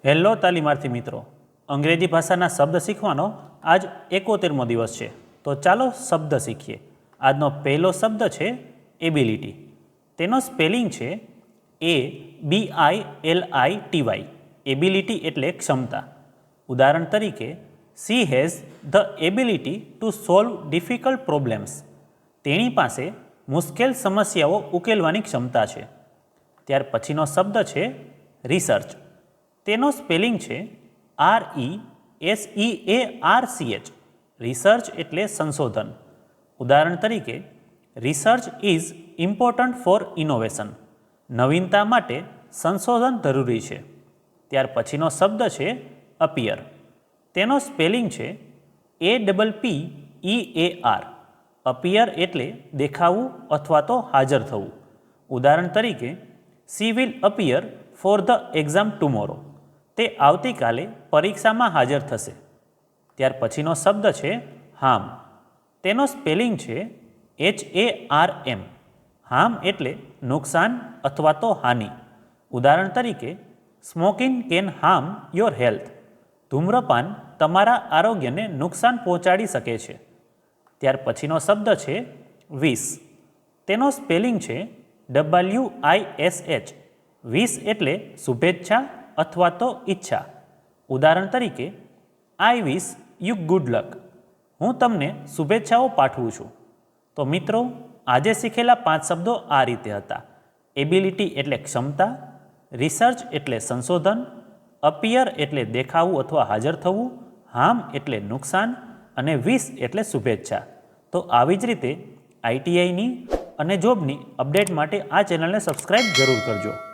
Hello તાલીમાર્થી મિત્રો, અંગ્રેજી ભાષાના શબ્દ શીખવાનો આજ 71મો દિવસ છે. તો ચાલો શબ્દ શીખીએ. આજનો પહેલો શબ્દ છે એબિલિટી. તેનો સ્પેલિંગ છે ABILITY. એબિલિટી એટલે ક્ષમતા. ઉદાહરણ તરીકે, she has the ability to solve difficult problems. તેણી પાસે મુશ્કેલ સમસ્યાઓ ઉકેલવાની ક્ષમતા છે. ત્યાર પછીનો શબ્દ છે રિસર્ચ. તેનો સ્પેલિંગ છે RESEARCH. રિસર્ચ એટલે સંશોધન. ઉદાહરણ તરીકે, research is important for innovation. નવીનતા માટે સંશોધન જરૂરી છે. ત્યાર પછીનો શબ્દ છે અપિયર. તેનો સ્પેલિંગ છે APPEAR. અપિયર એટલે દેખાવું અથવા તો હાજર થવું. ઉદાહરણ તરીકે, she will appear for the exam tomorrow. તે આવતીકાલે પરીક્ષામાં હાજર થશે. ત્યાર પછીનો શબ્દ છે હાર્મ. તેનો સ્પેલિંગ છે HARM. હાર્મ એટલે નુકસાન અથવા તો હાનિ. ઉદાહરણ તરીકે, smoking can harm your health. ધૂમ્રપાન તમારા આરોગ્યને નુકસાન પહોંચાડી શકે છે. ત્યાર પછીનો શબ્દ છે વિશ. તેનો સ્પેલિંગ છે WISH. વિશ એટલે શુભેચ્છા અથવા તો ઈચ્છા. ઉદાહરણ તરીકે, આઈ વિશ યુ ગુડ લક. હું તમને શુભેચ્છાઓ પાઠવું છું. તો મિત્રો, આજે શીખેલા 5 શબ્દો આ રીતે હતા. એબિલિટી એટલે ક્ષમતા, રિસર્ચ એટલે સંશોધન, અપિયર એટલે દેખાવું અથવા હાજર થવું, હાર્મ એટલે નુકસાન અને વિશ એટલે શુભેચ્છા. તો આવી જ રીતે ITIની અને જોબની અપડેટ માટે આ ચેનલને સબસ્ક્રાઈબ જરૂર કરજો.